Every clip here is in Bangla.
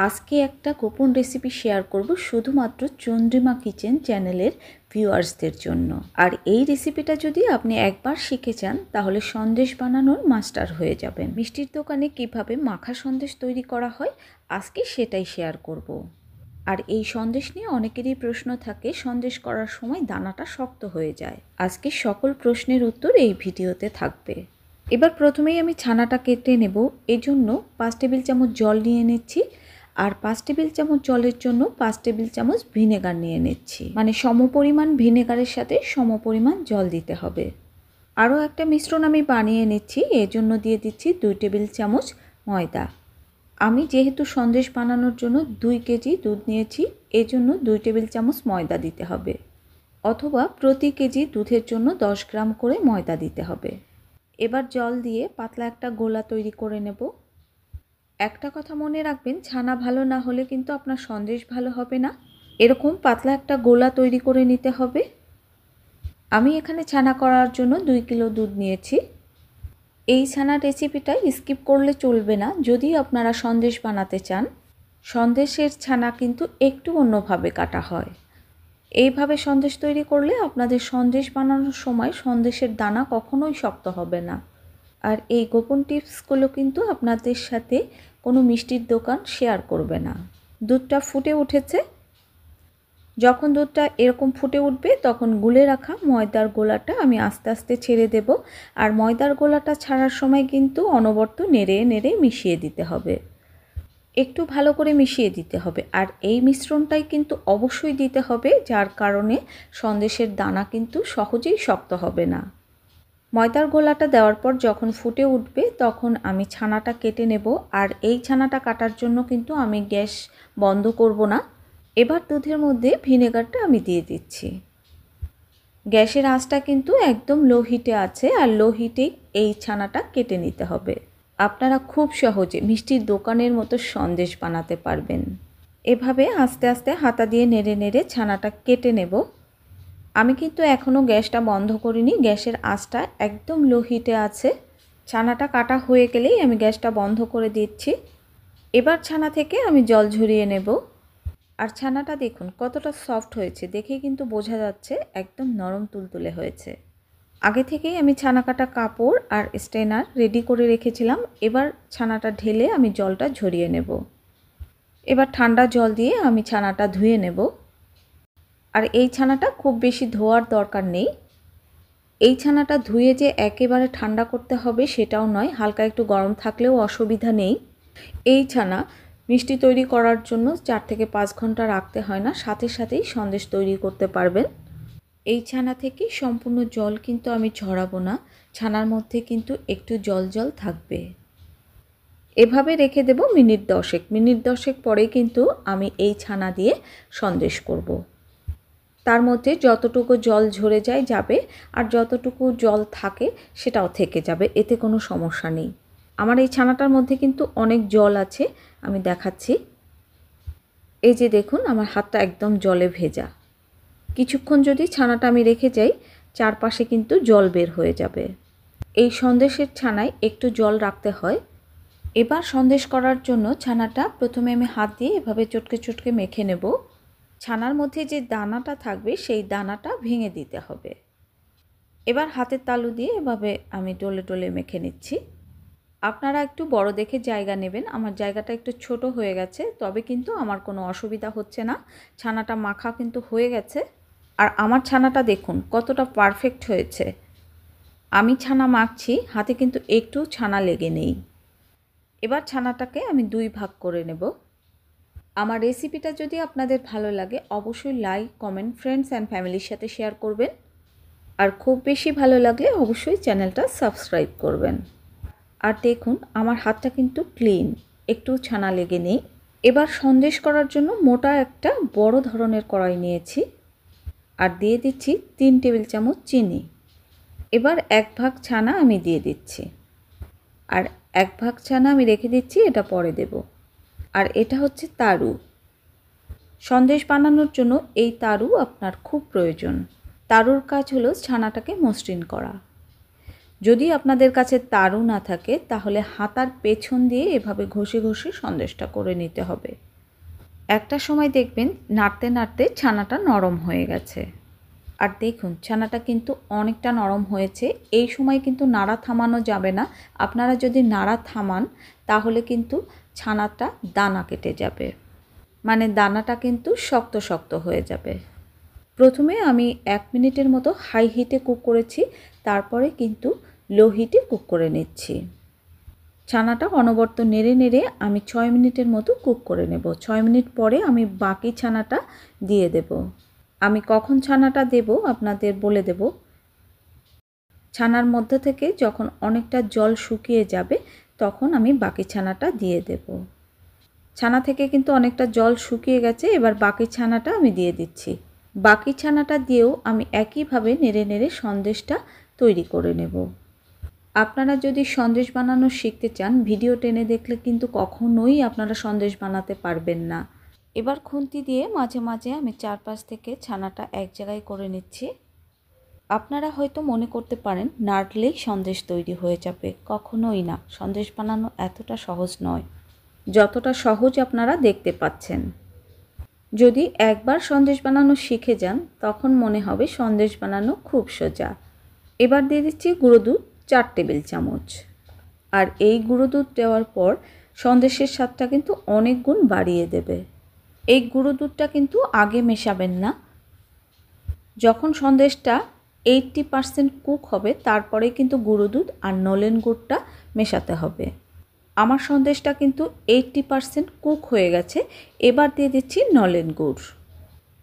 আজকে একটা গোপন রেসিপি শেয়ার করব শুধুমাত্র চন্দ্রিমা কিচেন চ্যানেলের ভিউয়ার্সদের জন্য। আর এই রেসিপিটা যদি আপনি একবার শিখে যান তাহলে সন্দেশ বানানোর মাস্টার হয়ে যাবেন। মিষ্টির দোকানে কিভাবে মাখা সন্দেশ তৈরি করা হয় আজকে সেটাই শেয়ার করব। আর এই সন্দেশ নিয়ে অনেকেরই প্রশ্ন থাকে, সন্দেশ করার সময় দানাটা শক্ত হয়ে যায়। আজকে সকল প্রশ্নের উত্তর এই ভিডিওতে থাকবে। এবার প্রথমেই আমি ছানাটা কেটে নেব। এজন্য 5 টেবিল চামচ জল নিয়ে নিচ্ছি। আর 5 টেবিল চামচ জলের জন্য 5 টেবিল চামচ ভিনেগার নিয়ে নিচ্ছি, মানে সমপরিমাণ ভিনেগারের সাথে সমপরিমাণ জল দিতে হবে। আরও একটা মিশ্রণ আমি বানিয়ে নিচ্ছি, এজন্য দিয়ে দিচ্ছি 2 টেবিল চামচ ময়দা। আমি যেহেতু সন্দেশ বানানোর জন্য 2 কেজি দুধ নিয়েছি, এজন্য 2 টেবিল চামচ ময়দা দিতে হবে, অথবা প্রতি কেজি দুধের জন্য 10 গ্রাম করে ময়দা দিতে হবে। এবার জল দিয়ে পাতলা একটা গোলা তৈরি করে নেব। একটা কথা মনে রাখবেন, ছানা ভালো না হলে কিন্তু আপনার সন্দেশ ভালো হবে না। এরকম পাতলা একটা গোলা তৈরি করে নিতে হবে। আমি এখানে ছানা করার জন্য 2 কিলো দুধ নিয়েছি। এই ছানার রেসিপিটা স্কিপ করলে চলবে না যদি আপনারা সন্দেশ বানাতে চান। সন্দেশের ছানা কিন্তু একটু অন্যভাবে কাটা হয়। এইভাবে সন্দেশ তৈরি করলে আপনাদের সন্দেশ বানানোর সময় সন্দেশের দানা কখনোই শক্ত হবে না। আর এই গোপন টিপসগুলো কিন্তু আপনাদের সাথে কোনো মিষ্টির দোকান শেয়ার করবে না। দুধটা ফুটে উঠেছে। যখন দুধটা এরকম ফুটে উঠবে তখন গুলে রাখা ময়দার গোলাটা আমি আস্তে আস্তে ছেড়ে দেব। আর ময়দার গোলাটা ছাড়ার সময় কিন্তু অনবরত নেড়ে নেড়ে মিশিয়ে দিতে হবে, একটু ভালো করে মিশিয়ে দিতে হবে। আর এই মিশ্রণটাই কিন্তু অবশ্যই দিতে হবে, যার কারণে সন্দেশের দানা কিন্তু সহজেই শক্ত হবে না। ময়দার গোলাটা দেওয়ার পর যখন ফুটে উঠবে তখন আমি ছানাটা কেটে নেব। আর এই ছানাটা কাটার জন্য কিন্তু আমি গ্যাস বন্ধ করব না। এবার দুধের মধ্যে ভিনেগারটা আমি দিয়ে দিচ্ছি। গ্যাসের আঁচটা কিন্তু একদম লো হিটে আছে, আর লো হিটেই এই ছানাটা কেটে নিতে হবে। আপনারা খুব সহজে মিষ্টির দোকানের মতো সন্দেশ বানাতে পারবেন। এভাবে আস্তে আস্তে হাতা দিয়ে নেড়ে নেড়ে ছানাটা কেটে নেব। আমি কিন্তু এখনও গ্যাসটা বন্ধ করিনি, গ্যাসের আঁচটা একদম লো হিটে আছে। ছানাটা কাটা হয়ে গেলেই আমি গ্যাসটা বন্ধ করে দিচ্ছি। এবার ছানা থেকে আমি জল ঝরিয়ে নেব। আর ছানাটা দেখুন কতটা সফট হয়েছে, দেখেই কিন্তু বোঝা যাচ্ছে একদম নরম তুলতুলে হয়েছে। আগে থেকেই আমি ছানা কাটা কাপড় আর স্ট্রেনার রেডি করে রেখেছিলাম। এবার ছানাটা ঢেলে আমি জলটা ঝরিয়ে নেব। এবার ঠান্ডা জল দিয়ে আমি ছানাটা ধুয়ে নেব। আর এই ছানাটা খুব বেশি ধোয়ার দরকার নেই। এই ছানাটা ধুয়ে যে একেবারে ঠান্ডা করতে হবে সেটাও নয়, হালকা একটু গরম থাকলেও অসুবিধা নেই। এই ছানা মিষ্টি তৈরি করার জন্য 4 থেকে 5 ঘন্টা রাখতে হয় না, সাথে সাথেই সন্দেশ তৈরি করতে পারবেন। এই ছানা থেকে সম্পূর্ণ জল কিন্তু আমি ঝরাবো না, ছানার মধ্যে কিন্তু একটু জল জল থাকবে। এভাবে রেখে দেব মিনিট 10। মিনিট 10 পরে কিন্তু আমি এই ছানা দিয়ে সন্দেশ করব। তার মধ্যে যতটুকু জল ঝরে যায় যাবে, আর যতটুকু জল থাকে সেটাও থেকে যাবে, এতে কোনো সমস্যা নেই। আমার এই ছানাটার মধ্যে কিন্তু অনেক জল আছে, আমি দেখাচ্ছি। এই যে দেখুন আমার হাতটা একদম জলে ভেজা। কিছুক্ষণ যদি ছানাটা আমি রেখে যাই চারপাশে কিন্তু জল বের হয়ে যাবে। এই সন্দেশের ছানায় একটু জল রাখতে হয়। এবার সন্দেশ করার জন্য ছানাটা প্রথমে আমি হাত দিয়ে এভাবে চটকে চটকে মেখে নেব। ছানার মধ্যে যে দানাটা থাকবে সেই দানাটা ভেঙে দিতে হবে। এবার হাতের তালু দিয়ে এভাবে আমি ডলে ডলে মেখে নিচ্ছি। আপনারা একটু বড় দেখে জায়গা নেবেন। আমার জায়গাটা একটু ছোট হয়ে গেছে, তবে কিন্তু আমার কোনো অসুবিধা হচ্ছে না। ছানাটা মাখা কিন্তু হয়ে গেছে। আর আমার ছানাটা দেখুন কতটা পারফেক্ট হয়েছে। আমি ছানা মাখছি, হাতে কিন্তু একটু ছানা লেগে নেই। এবার ছানাটাকে আমি 2 ভাগ করে নেব। আমার রেসিপিটা যদি আপনাদের ভালো লাগে অবশ্যই লাইক, কমেন্ট, ফ্রেন্ডস অ্যান্ড ফ্যামিলির সাথে শেয়ার করবেন। আর খুব বেশি ভালো লাগলে অবশ্যই চ্যানেলটা সাবস্ক্রাইব করবেন। আর দেখুন আমার হাতটা কিন্তু ক্লিন, একটু ছানা লেগে নেই। এবার সন্দেশ করার জন্য মোটা একটা বড় ধরনের কড়াই নিয়েছি, আর দিয়ে দিচ্ছি 3 টেবিল চামচ চিনি। এবার 1 ভাগ ছানা আমি দিয়ে দিচ্ছি, আর 1 ভাগ ছানা আমি রেখে দিচ্ছি, এটা পরে দেব। আর এটা হচ্ছে তারু। সন্দেশ বানানোর জন্য এই তারু আপনার খুব প্রয়োজন। তারুর কাজ হলো ছানাটাকে মসৃণ করা। যদি আপনাদের কাছে তারু না থাকে তাহলে হাতার পেছন দিয়ে এভাবে ঘষে ঘষে সন্দেশটা করে নিতে হবে। একটা সময় দেখবেন নাড়তে নাড়তে ছানাটা নরম হয়ে গেছে। আর দেখুন ছানাটা কিন্তু অনেকটা নরম হয়েছে। এই সময় কিন্তু নাড়া থামানো যাবে না। আপনারা যদি নাড়া থামান তাহলে কিন্তু ছানাটা দানা কেটে যাবে, মানে দানাটা কিন্তু শক্ত শক্ত হয়ে যাবে। প্রথমে আমি 1 মিনিটের মতো হাই হিটে কুক করেছি, তারপরে কিন্তু লো হিটে কুক করে নিচ্ছি। ছানাটা অনবরত নেড়ে নেড়ে আমি 6 মিনিটের মতো কুক করে নেব। 6 মিনিট পরে আমি বাকি ছানাটা দিয়ে দেব। আমি কখন ছানাটা দেব আপনাদের বলে দেব। ছানার মধ্যে থেকে যখন অনেকটা জল শুকিয়ে যাবে তখন আমি বাকি ছানাটা দিয়ে দেব। ছানা থেকে কিন্তু অনেকটা জল শুকিয়ে গেছে, এবার বাকি ছানাটা আমি দিয়ে দিচ্ছি। বাকি ছানাটা দিয়েও আমি একইভাবে নেড়ে নেড়ে সন্দেশটা তৈরি করে নেব। আপনারা যদি সন্দেশ বানানো শিখতে চান, ভিডিও টেনে দেখলে কিন্তু কখনোই আপনারা সন্দেশ বানাতে পারবেন না। এবার খুন্তি দিয়ে মাঝে মাঝে আমি চারপাশ থেকে ছানাটা এক জায়গায় করে নিচ্ছি। আপনারা হয়তো মনে করতে পারেন নাড়লেই সন্দেশ তৈরি হয়ে যাবে। কখনোই না, সন্দেশ বানানো এতটা সহজ নয় যতটা সহজ আপনারা দেখতে পাচ্ছেন। যদি একবার সন্দেশ বানানো শিখে যান তখন মনে হবে সন্দেশ বানানো খুব সোজা। এবার দিয়ে দিচ্ছি গুঁড়ো দুধ 4 টেবিল চামচ। আর এই গুঁড়ো দুধ দেওয়ার পর সন্দেশের স্বাদটা কিন্তু অনেক গুণ বাড়িয়ে দেবে। এই গুঁড়ো দুধটা কিন্তু আগে মেশাবেন না। যখন সন্দেশটা 80% কুক হবে তারপরে কিন্তু গুঁড়ো দুধ আর নলেন গুড়টা মেশাতে হবে। আমার সন্দেশটা কিন্তু 80% কুক হয়ে গেছে। এবার দিয়ে দিচ্ছি নলেন গুড়।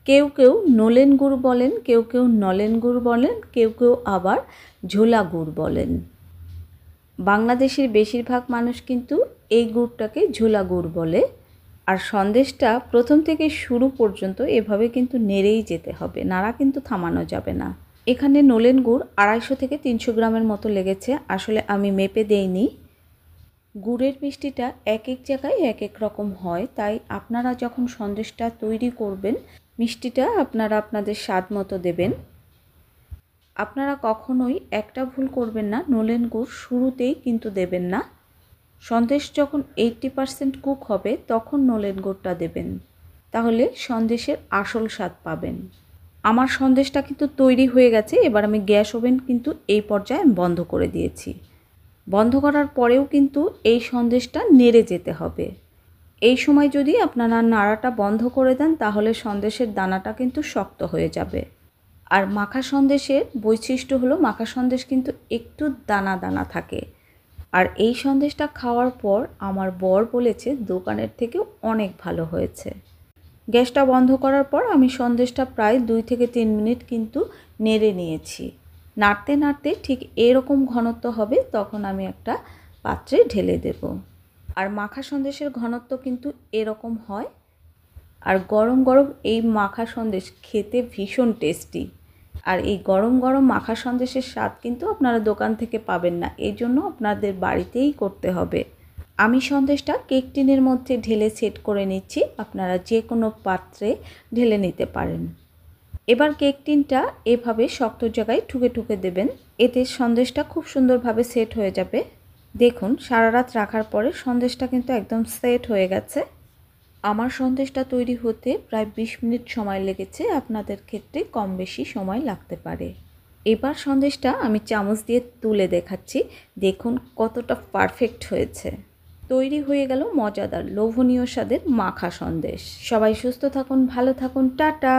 কেউ কেউ নলেন গুড় বলেন, কেউ কেউ নলেন গুড় বলেন, কেউ কেউ আবার ঝোলা গুড় বলেন। বাংলাদেশের বেশিরভাগ মানুষ কিন্তু এই গুড়টাকে ঝোলা গুড় বলে। আর সন্দেশটা প্রথম থেকে শুরু পর্যন্ত এভাবে কিন্তু নেড়েই যেতে হবে, নাড়া কিন্তু থামানো যাবে না। এখানে নলেন গুড় 250 থেকে 300 গ্রামের মতো লেগেছে। আসলে আমি মেপে দেইনি। গুড়ের মিষ্টিটা এক এক জায়গায় এক এক রকম হয়, তাই আপনারা যখন সন্দেশটা তৈরি করবেন মিষ্টিটা আপনারা আপনাদের স্বাদ মতো দেবেন। আপনারা কখনোই একটা ভুল করবেন না, নলেন গুড় শুরুতেই কিন্তু দেবেন না। সন্দেশ যখন 80% কুক হবে তখন নলেন গুড়টা দেবেন, তাহলে সন্দেশের আসল স্বাদ পাবেন। আমার সন্দেশটা কিন্তু তৈরি হয়ে গেছে। এবার আমি গ্যাস ওভেন কিন্তু এই পর্যায়ে বন্ধ করে দিয়েছি। বন্ধ করার পরেও কিন্তু এই সন্দেশটা নেড়ে যেতে হবে। এই সময় যদি আপনারা নাড়াটা বন্ধ করে দেন তাহলে সন্দেশের দানাটা কিন্তু শক্ত হয়ে যাবে। আর মাখা সন্দেশের বৈশিষ্ট্য হলো মাখা সন্দেশ কিন্তু একটু দানা দানা থাকে। আর এই সন্দেশটা খাওয়ার পর আমার বর বলেছে দোকানের থেকে অনেক ভালো হয়েছে। গ্যাসটা বন্ধ করার পর আমি সন্দেশটা প্রায় 2 থেকে 3 মিনিট কিন্তু নেড়ে নিয়েছি। নাড়তে নাড়তে ঠিক এরকম ঘনত্ব হবে তখন আমি একটা পাত্রে ঢেলে দেব। আর মাখা সন্দেশের ঘনত্ব কিন্তু এরকম হয়। আর গরম গরম এই মাখা সন্দেশ খেতে ভীষণ টেস্টি। আর এই গরম গরম মাখা সন্দেশের স্বাদ কিন্তু আপনারা দোকান থেকে পাবেন না, এই জন্য আপনাদের বাড়িতেই করতে হবে। আমি সন্দেশটা কেক টিনের মধ্যে ঢেলে সেট করে নিচ্ছি। আপনারা যে কোনো পাত্রে ঢেলে নিতে পারেন। এবার কেক টিনটা এভাবে শক্ত জায়গায় ঠুকে ঠুকে দেবেন, এতে সন্দেশটা খুব সুন্দরভাবে সেট হয়ে যাবে। দেখুন সারা রাত রাখার পরে সন্দেশটা কিন্তু একদম সেট হয়ে গেছে। আমার সন্দেশটা তৈরি হতে প্রায় 20 মিনিট সময় লেগেছে, আপনাদের ক্ষেত্রে কম বেশি সময় লাগতে পারে। এবার সন্দেশটা আমি চামচ দিয়ে তুলে দেখাচ্ছি, দেখুন কতটা পারফেক্ট হয়েছে। তৈরি হয়ে গেল মজাদার লোভনীয় স্বাদের মাখা সন্দেশ। সবাই সুস্থ থাকুন, ভালো থাকুন, টাটা।